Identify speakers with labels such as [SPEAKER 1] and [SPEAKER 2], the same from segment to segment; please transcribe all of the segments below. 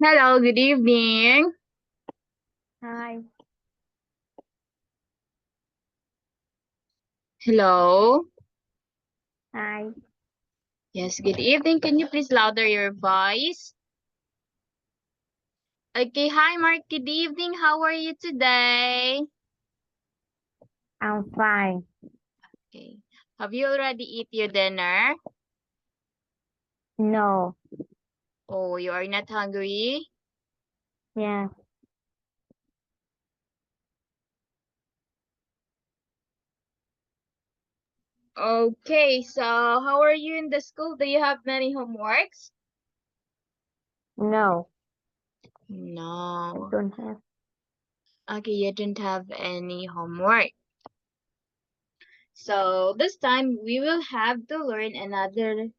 [SPEAKER 1] Hello, good evening.
[SPEAKER 2] Hi.
[SPEAKER 1] Hello.
[SPEAKER 2] Hi.
[SPEAKER 1] Yes, good evening. Can you please louder your voice? Okay, hi Mark. Good evening. How are you today?
[SPEAKER 2] I'm fine.
[SPEAKER 1] Okay. Have you already eat your dinner?
[SPEAKER 2] No.
[SPEAKER 1] Oh, you are not hungry?
[SPEAKER 2] Yeah.
[SPEAKER 1] Okay, so how are you in the school? Do you have many homeworks?
[SPEAKER 2] No. I
[SPEAKER 1] No.
[SPEAKER 2] don't have.
[SPEAKER 1] Okay, you don't have any homework. So this time we will have to learn another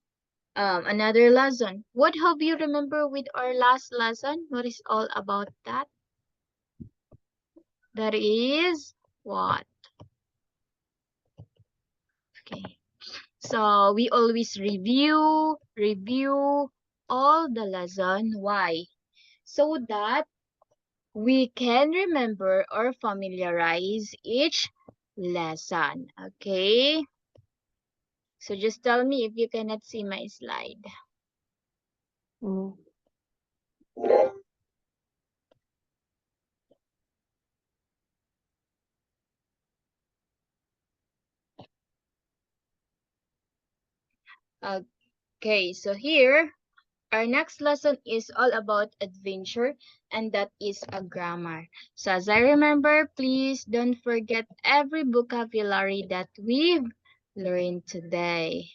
[SPEAKER 1] lesson. What have you remember with our last lesson? What is all about that? That is what? Okay. So we always review all the lesson. Why? So that we can remember or familiarize each lesson. Okay. So just tell me if you cannot see my slide.
[SPEAKER 2] Mm.
[SPEAKER 1] Okay, so here our next lesson is all about adventure, and that is a grammar. So as I remember, please don't forget every vocabulary that we've learned today.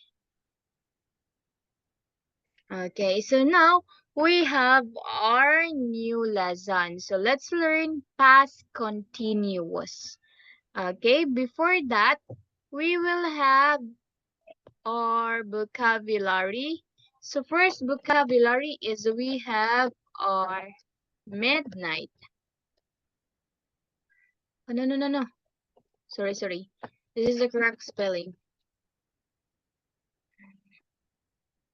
[SPEAKER 1] Okay, so now we have our new lesson. So let's learn past continuous. Okay, before that, we will have our vocabulary. So first vocabulary is we have our midnight. Oh, no, no, no, no. Sorry. This is the correct spelling.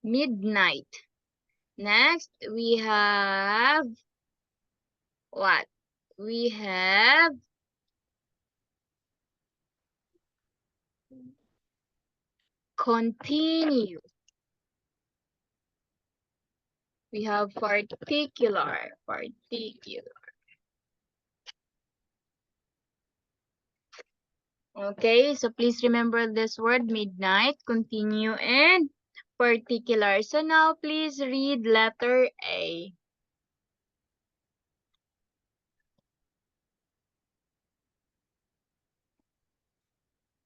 [SPEAKER 1] Midnight. Next, we have what? We have continue. We have particular. Okay, so please remember this word, midnight, continue, and particular. So now please read letter A.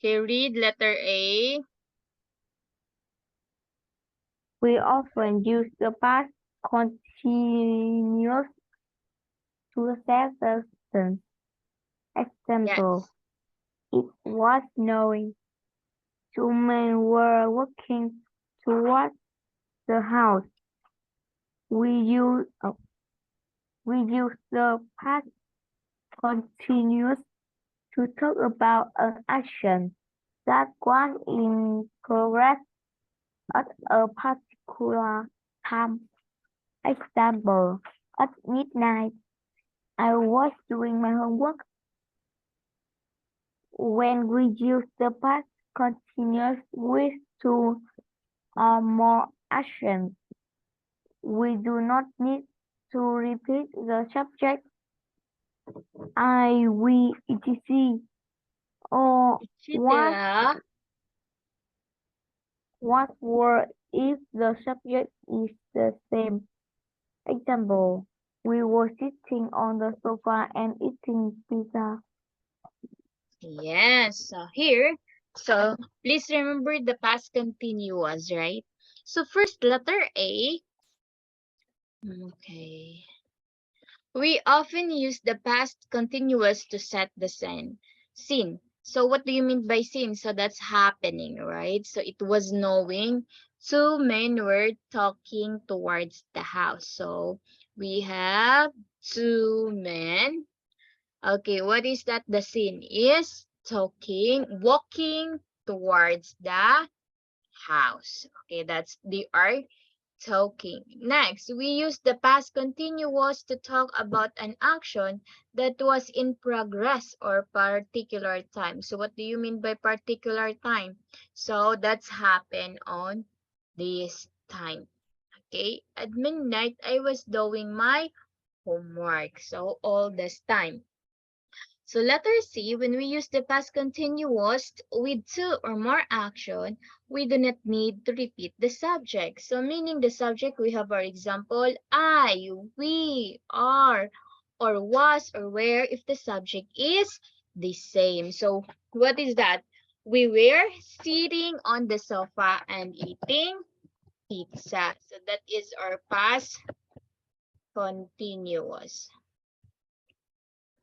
[SPEAKER 1] Okay, read letter A.
[SPEAKER 2] We often use the past continuous to set the sentence. Example,
[SPEAKER 1] Yes.
[SPEAKER 2] it was snowing. Two men were walking towards the house. We use, oh, we use the past continuous to talk about an action that was in progress at a particular time. Example, at midnight, I was doing my homework. When we use the past continuous with two or more actions, we do not need to repeat the subject I, we, etc. or
[SPEAKER 1] Chitra.
[SPEAKER 2] what were if the subject is the same. Example, we were sitting on the sofa and eating pizza.
[SPEAKER 1] Yes. So here, so please remember the past continuous, right? So first letter A. Okay. We often use the past continuous to set the scene. So what do you mean by scene? So that's happening, right? So it was snowing. Two men were talking towards the house. So we have two men. Okay, what is that? The scene is walking towards the house. Okay, that's the R talking. Next, we use the past continuous to talk about an action that was in progress or particular time. So what do you mean by particular time? So that's happened on this time. Okay, at midnight, I was doing my homework. So all this time. So letter C, when we use the past continuous with two or more action, we do not need to repeat the subject. So meaning the subject, we have our example, I, we, are, or was, or were if the subject is the same. So what is that? We were sitting on the sofa and eating pizza. So that is our past continuous.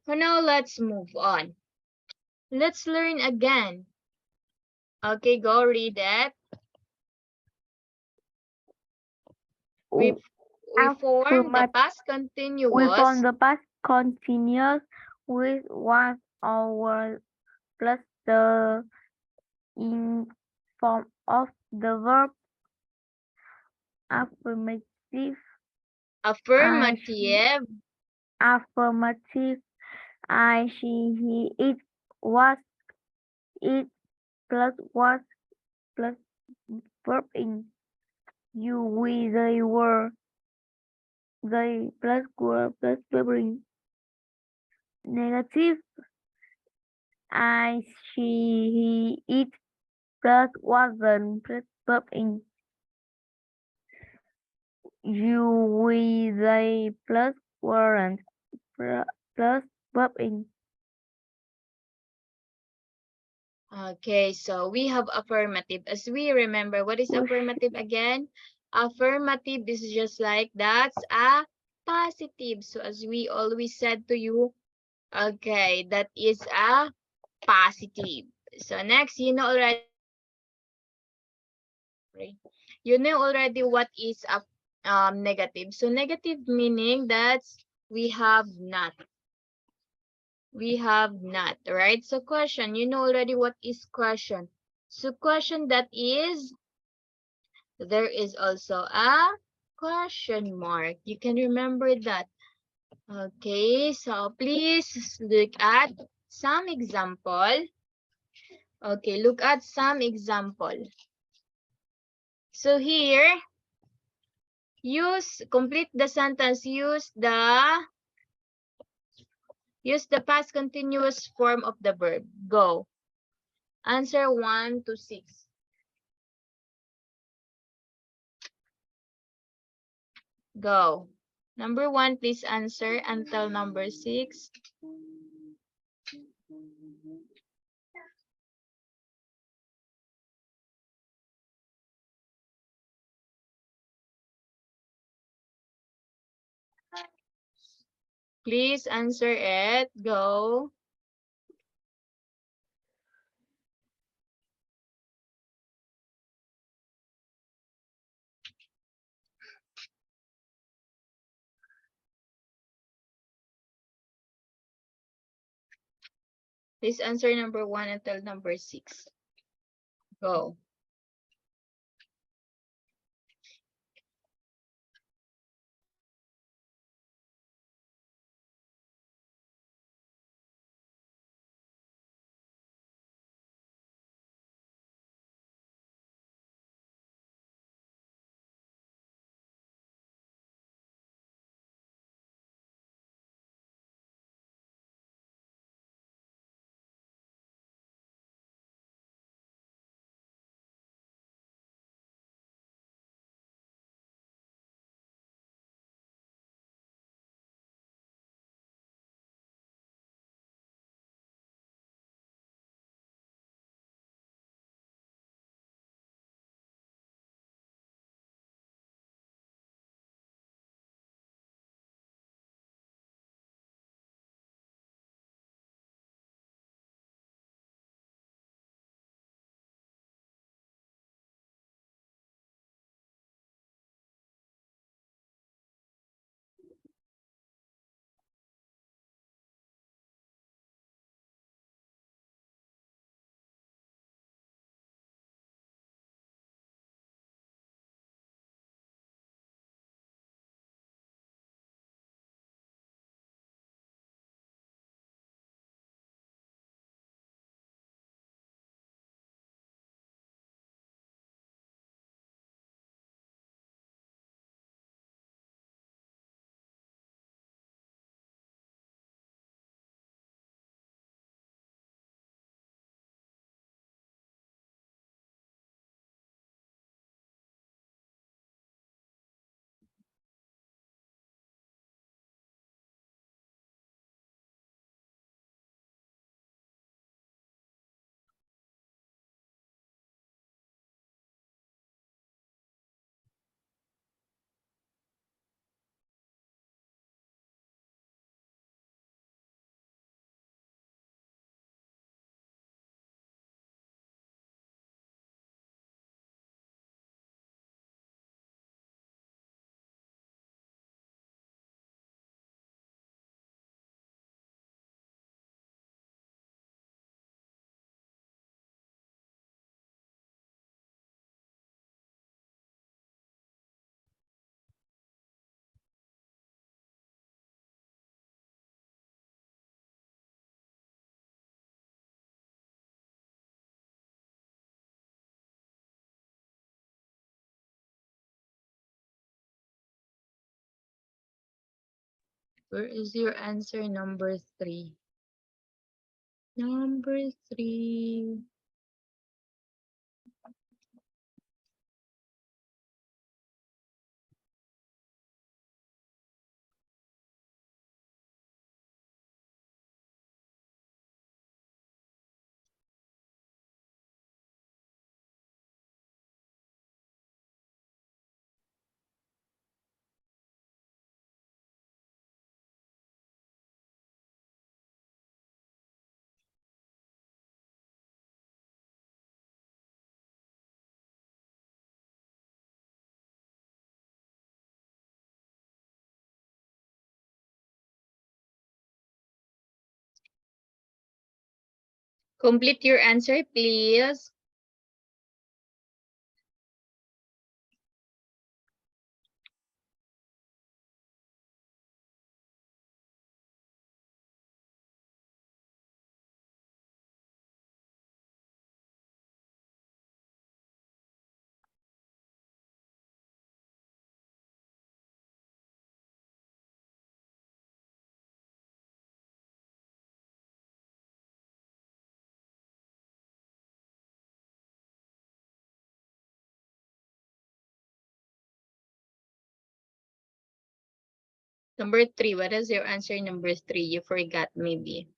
[SPEAKER 1] So now let's move on. Let's learn again. Okay, go read it. We, we form the
[SPEAKER 2] Affirmative.
[SPEAKER 1] past
[SPEAKER 2] We
[SPEAKER 1] continuous.
[SPEAKER 2] form the past continuous with was or plus the in form of the verb affirmative. I, she,
[SPEAKER 1] Affirmative.
[SPEAKER 2] affirmative. I, she, he, it, was, it, plus was, plus verb in. You, we, they, were, they, plus were, plus verb in. Negative. I, she, he, it, plus wasn't, plus verb in. You, we, they, plus weren't, plus verb in.
[SPEAKER 1] Okay, so we have affirmative. As we remember, what is
[SPEAKER 2] Push.
[SPEAKER 1] affirmative again? Affirmative is just like that's a positive. So as we always said to you, okay, that is a positive. So next, you know already what is a negative. So negative meaning that's we have not. We have not, right? So question, you know already what is question. So question that is, there is also a question mark. You can remember that. Okay, so please look at some example. Okay, look at some example. So here, complete the sentence, use the past continuous form of the verb. Go. Answer 1 to 6. Go. Number 1, please answer until number 6. Please answer it. Go. Please answer number 1 until number 6. Go. Where is your answer number 3? Number 3. Complete your answer, please. Number 3. What is your answer number 3? You forgot maybe.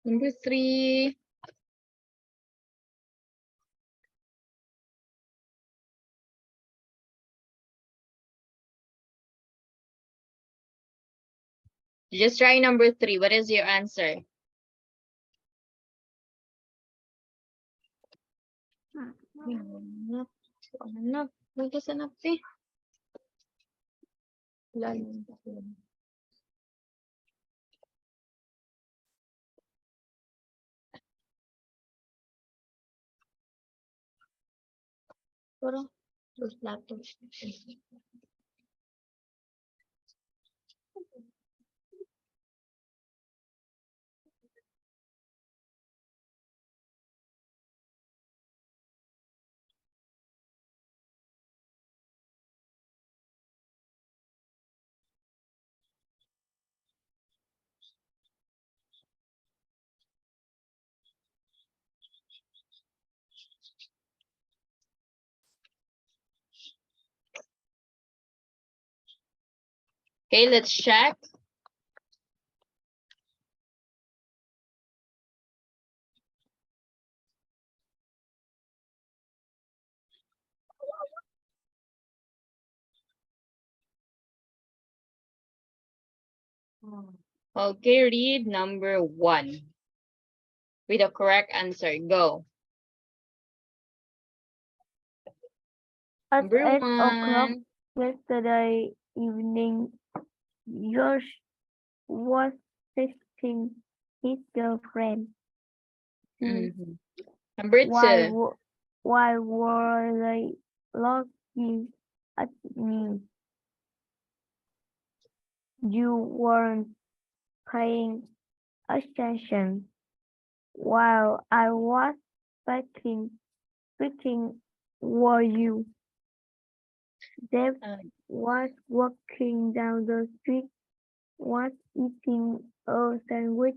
[SPEAKER 1] Number 3. Just try number 3. What is your answer? Hanap. Hanap. Nagkasanap eh. Lalim. Pero, those laptops. Okay, let's check. Okay, read number 1 with the correct answer. Go.
[SPEAKER 2] At
[SPEAKER 1] Number
[SPEAKER 2] 8 o'clock
[SPEAKER 1] 1.
[SPEAKER 2] yesterday evening, Josh was texting his girlfriend.
[SPEAKER 1] Mhm. Number 2.
[SPEAKER 2] Why were they looking at me? You weren't paying attention while I was speaking, were you? Dave was walking down the street, was eating a sandwich.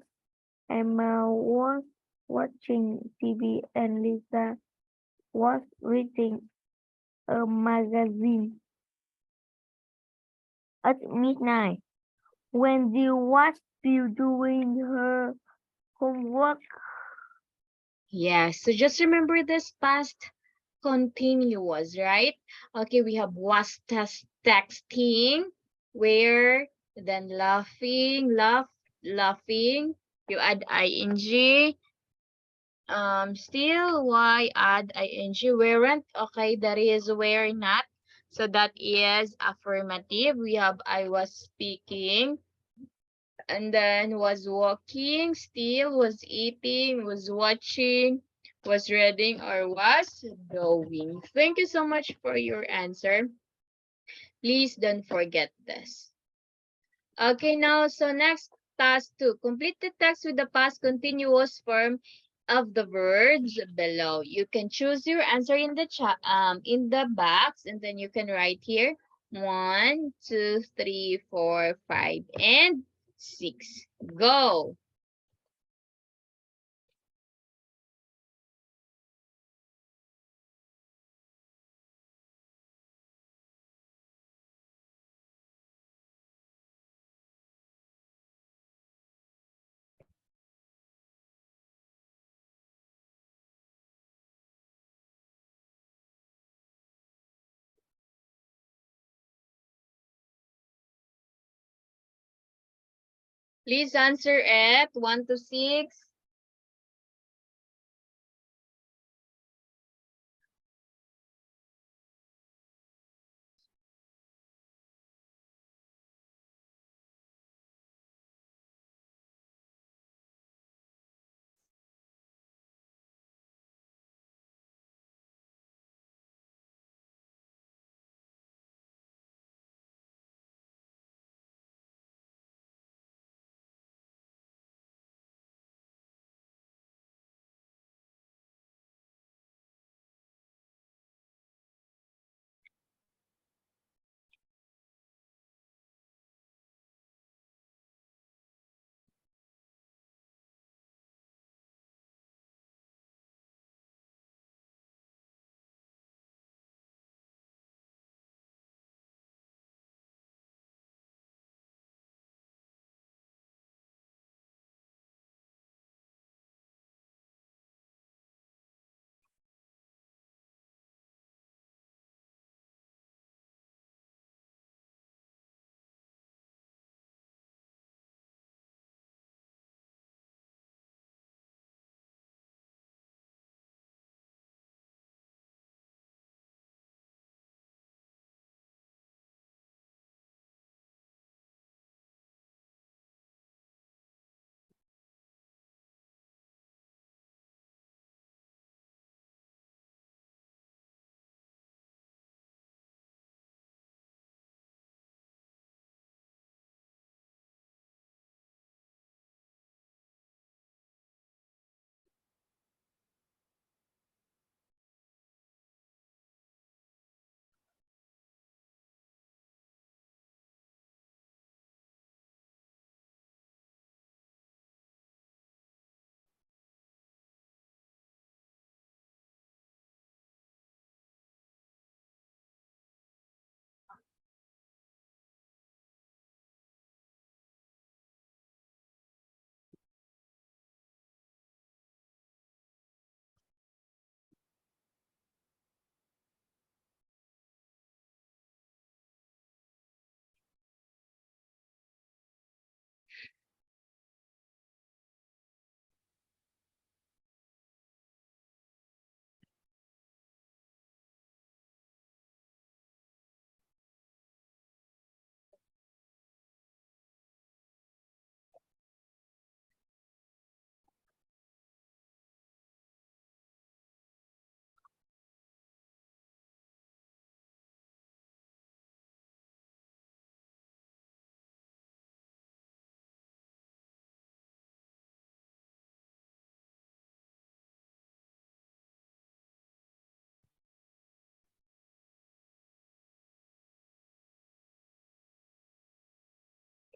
[SPEAKER 2] Emma was watching TV and Lisa was reading a magazine. At midnight, Wendy was still doing her homework.
[SPEAKER 1] Yes, so just remember this past continuous, right? Okay, we have was texting, where, then laughing, laughing. You add ing. Still, why add ing? Weren't. Okay, that is were not. So that is affirmative. We have I was speaking, and then was walking, still was eating, was watching, Was reading or was doing. Thank you so much for your answer. Please don't forget this. Okay, now, so next, task 2. Complete the text with the past continuous form of the words below. You can choose your answer in the chat, in the box, and then you can write here 1, 2, 3, 4, 5, and 6. Go. Please answer at 1 to 6.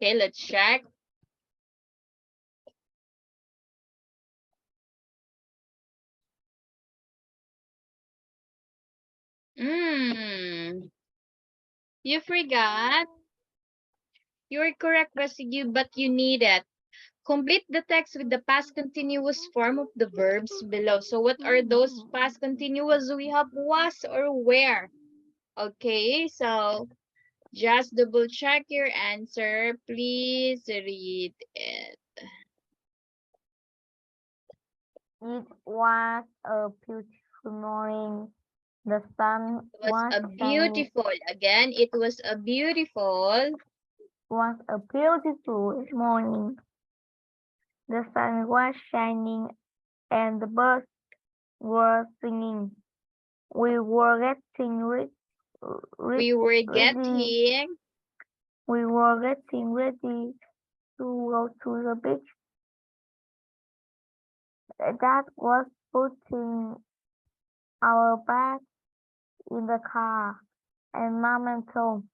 [SPEAKER 1] Okay, let's check. You forgot. You're correct, but you need it. Complete the text with the past continuous form of the verbs below. So what are those past continuous? We have was or where. Okay, so just double check your answer. Please read it.
[SPEAKER 2] It was a beautiful morning. The sun
[SPEAKER 1] It was
[SPEAKER 2] was
[SPEAKER 1] a
[SPEAKER 2] shining.
[SPEAKER 1] beautiful, again, it was a beautiful.
[SPEAKER 2] Was a beautiful morning. The sun was shining and the birds were singing. We were getting
[SPEAKER 1] We were
[SPEAKER 2] ready.
[SPEAKER 1] getting.
[SPEAKER 2] We were getting ready to go to the beach. Dad was putting our bags in the car, and Mom and Tom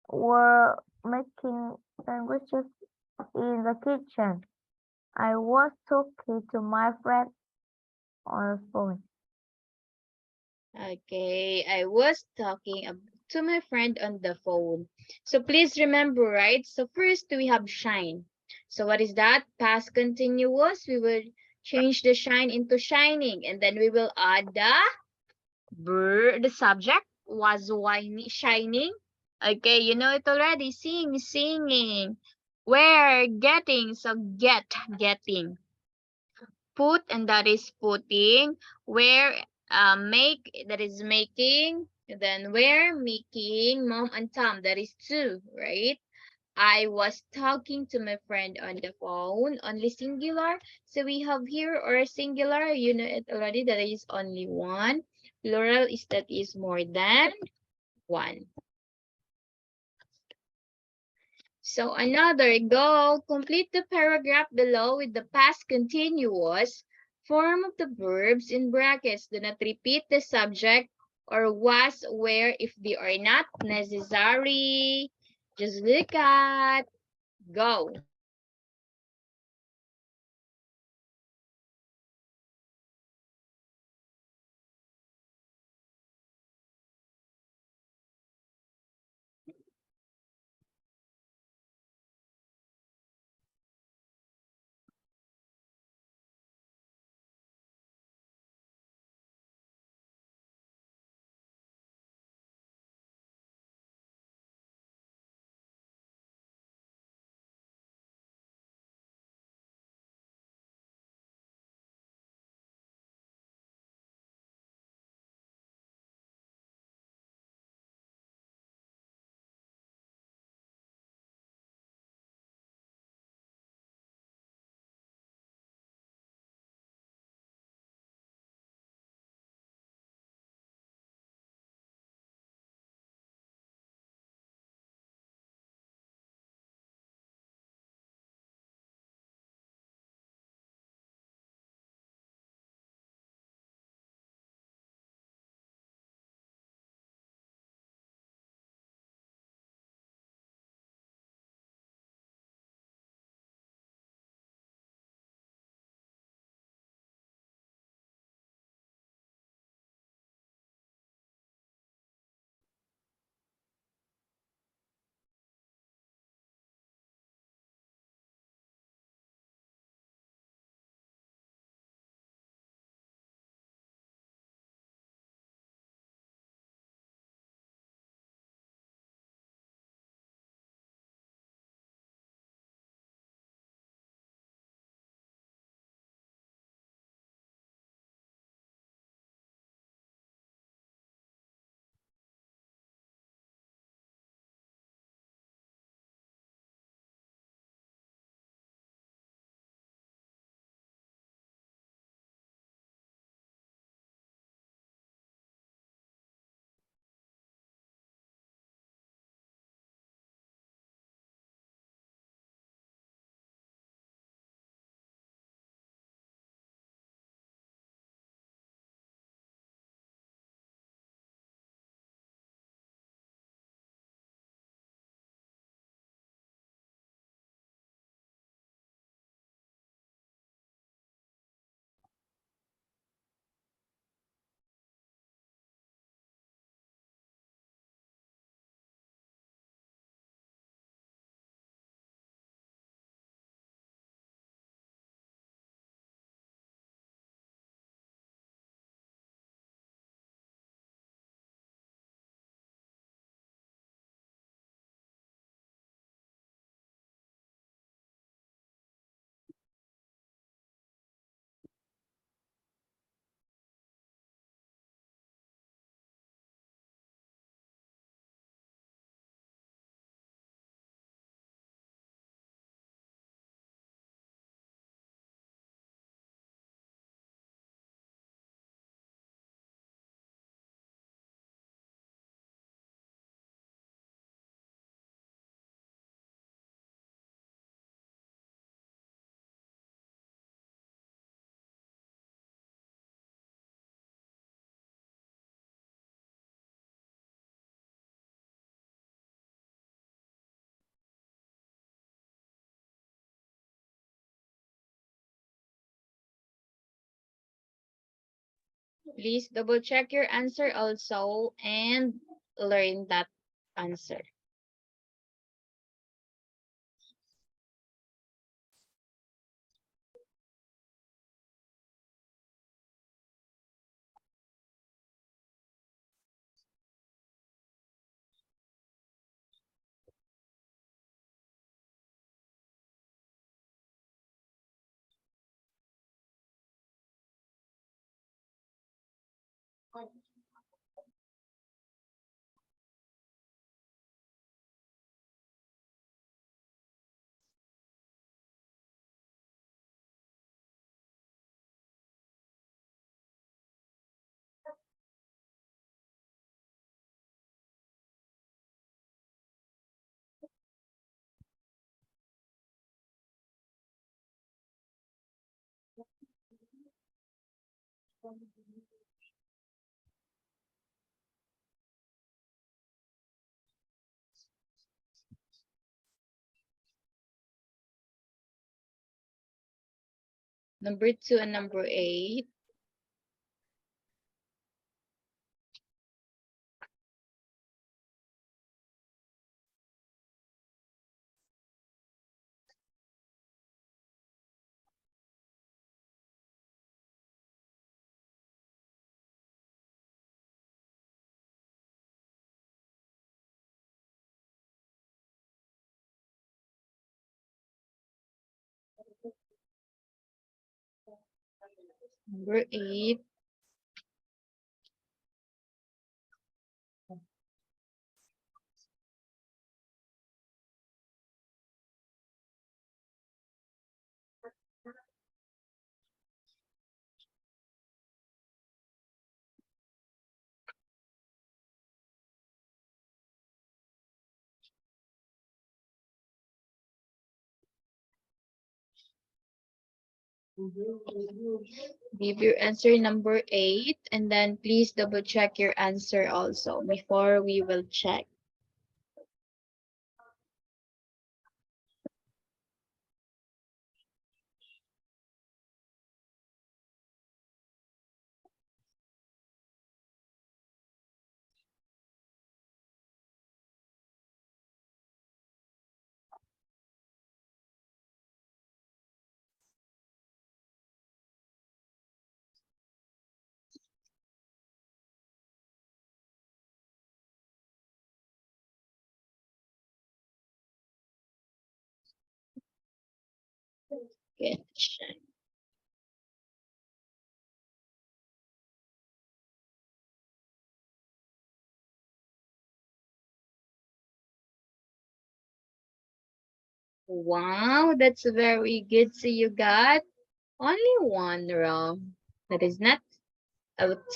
[SPEAKER 2] were making sandwiches in the kitchen. I was talking to my friend on the phone.
[SPEAKER 1] Okay, I was talking to my friend on the phone. So please remember, right? So first we have shine. So what is that? Past continuous. We will change the shine into shining, and then we will add the verb. The subject was shining. Okay, you know it already. Sing, singing. Where, getting. So getting. Put, and that is putting. Where, make, that is making. And then where, making. Mom and Tom, that is two, right? I was talking to my friend on the phone, only singular. So we have here, or singular, you know it already, that is only one. Plural is that is more than one. So another, go complete the paragraph below with the past continuous form of the verbs in brackets. Do not repeat the subject or was, where if they are not necessary. Just look at, go. Please double check your answer also and learn that answer. Number 2 and number 8. Number 8. Give your answer number 8 and then please double check your answer also before we will check. Okay. Wow, that's very good. So you got only one wrong. That is not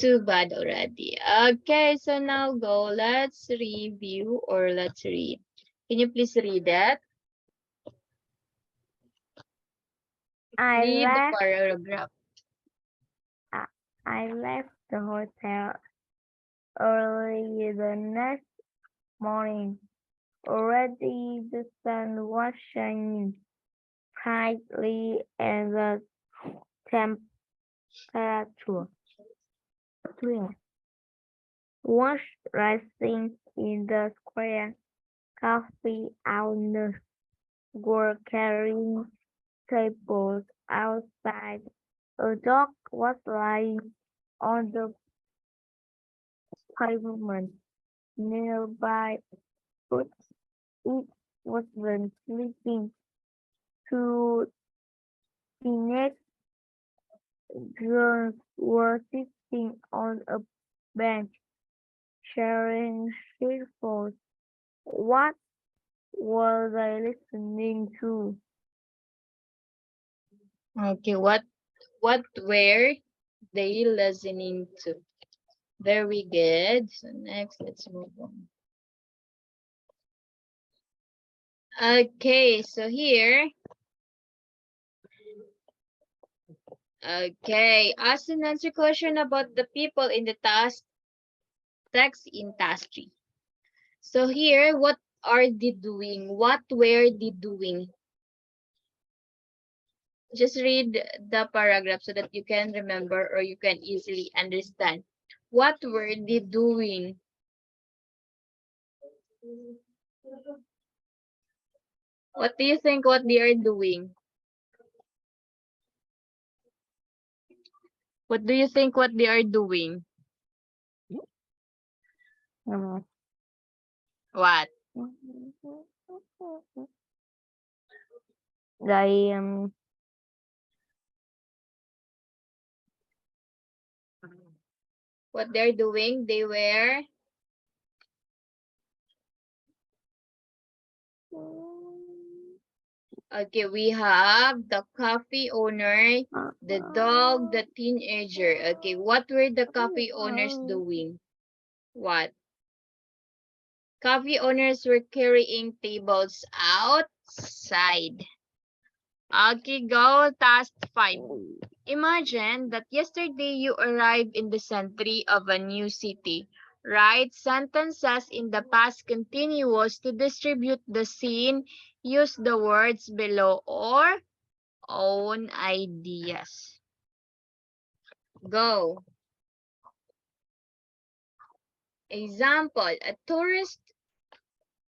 [SPEAKER 1] too bad already. Okay, so now go. Let's review or let's read. Can you please read that?
[SPEAKER 2] I
[SPEAKER 1] Read the
[SPEAKER 2] left.
[SPEAKER 1] paragraph.
[SPEAKER 2] I left the hotel early the next morning. Already the sun was shining brightly and the temperature was rising in the square. Coffee owners were carrying tables outside. A dog was lying on the pavement nearby, but it wasn't sleeping. Two teenage girls were sitting on a bench, sharing earphones. What were they listening to?
[SPEAKER 1] Okay, what were they listening to? Very good. So next, let's move on. Okay, so here, okay, ask and answer question about the people in the text in task 3. So here, what are they doing? What were they doing? Just read the paragraph so that you can remember or you can easily understand. What were they doing? What do you think what they are doing? What do you think what they are doing? What?
[SPEAKER 2] They
[SPEAKER 1] What they're doing? They were okay. We have the coffee owner, the dog, the teenager. Okay, what were the coffee owners doing? What? Coffee owners were carrying tables outside. Okay, go. Task 5. Imagine that yesterday you arrived in the center of a new city. Write sentences in the past continuous to distribute the scene. Use the words below or own ideas. Go. Example, a tourist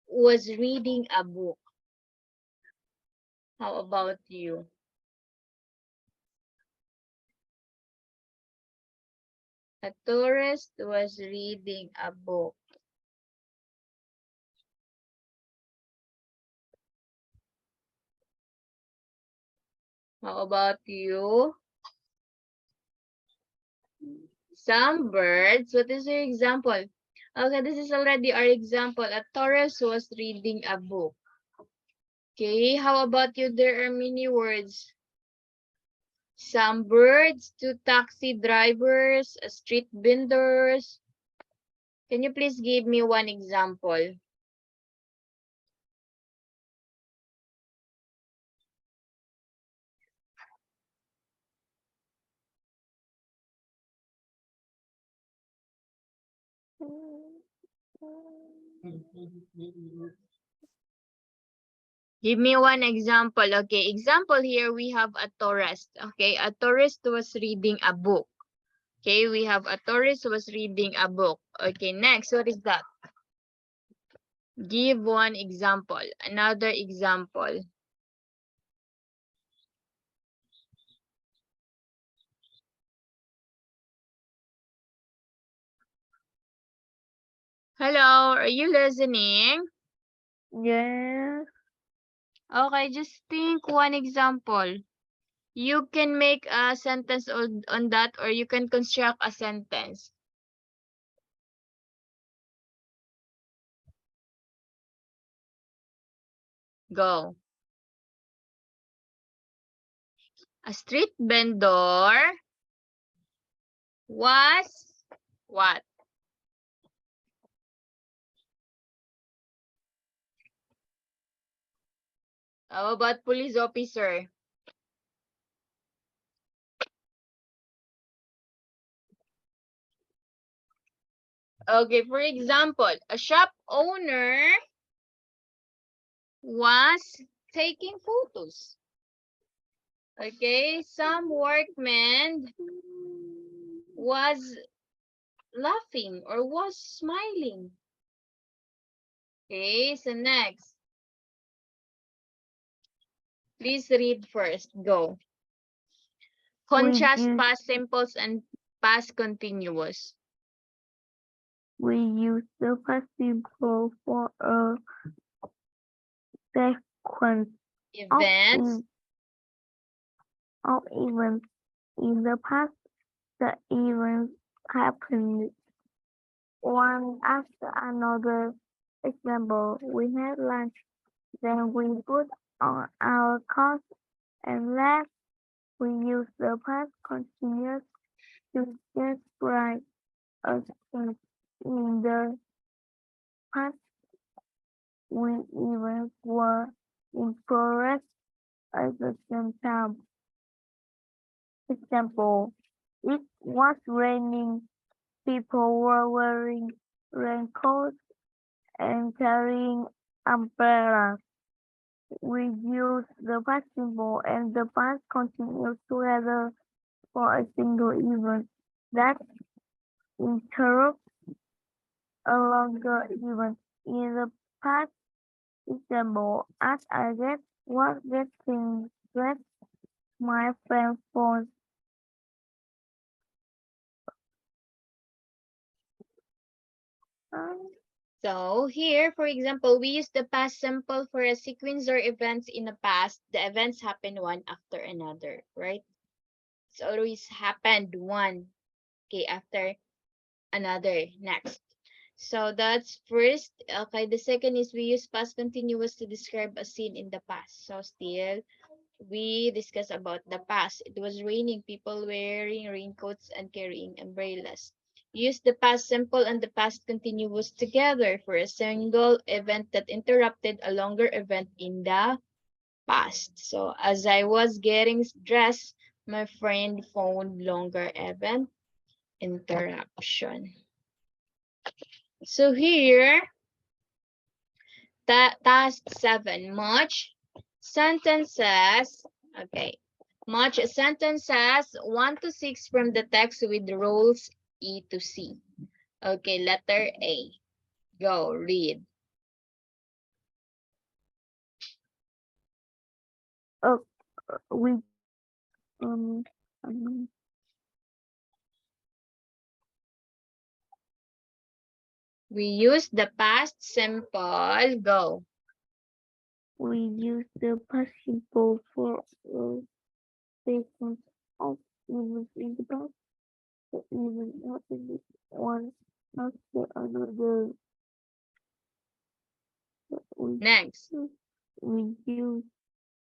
[SPEAKER 1] was reading a book. How about you? A tourist was reading a book. How about you? Some birds. What is your example? Okay, this is already our example. A tourist was reading a book. Okay, how about you? There are many words. Some birds, two taxi drivers, street vendors. Can you please give me one example? Give me one example. Okay, example here we have a tourist. Okay, a tourist was reading a book. Okay, we have a tourist was reading a book. Okay, next, what is that? Give one example. Another example. Hello, are you listening?
[SPEAKER 2] Yes.
[SPEAKER 1] Okay, just think one example. You can make a sentence on that or you can construct a sentence. Go. A street vendor was what? How about police officer? Okay, for example, a shop owner was taking photos. Okay, some workman was laughing or was smiling. Okay, so next. Please read first. Go. Contrast past simples and past continuous.
[SPEAKER 2] We use the past simple for a sequence
[SPEAKER 1] Events.
[SPEAKER 2] of events. In the past, the events happened one after another. Example, we had lunch, then we put on our coat and left. We use the past continuous to describe a scene. In the past, we even were in progress at the same time. Example, it was raining. People were wearing raincoats and carrying umbrellas. We use the past simple and the past continuous together for a single event that interrupts a longer event. In the past example, as I was getting dressed, my friend phone.
[SPEAKER 1] So here, for example, we use the past simple for a sequence or events in the past. The events happen one after another, right? It's always happened one, okay, after another. Next. So that's first. Okay, the second is we use past continuous to describe a scene in the past. So still, we discuss about the past. It was raining, people wearing raincoats and carrying umbrellas. Use the past simple and the past continuous together for a single event that interrupted a longer event in the past. So as I was getting dressed, my friend phoned longer event interruption. So here, task 7, match sentences. Okay. Match sentences 1 to 6 from the text with roles E to C. Okay, letter A. Go, read.
[SPEAKER 2] We um, um
[SPEAKER 1] We use the past simple. Go.
[SPEAKER 2] we use the past simple for statements of events in the past. The event happened one after another. We
[SPEAKER 1] Next.
[SPEAKER 2] we use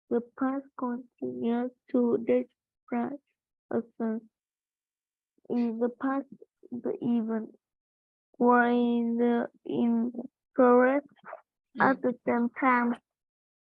[SPEAKER 2] the past continuous to describe a sense. In the past, the event were in progress at the same time.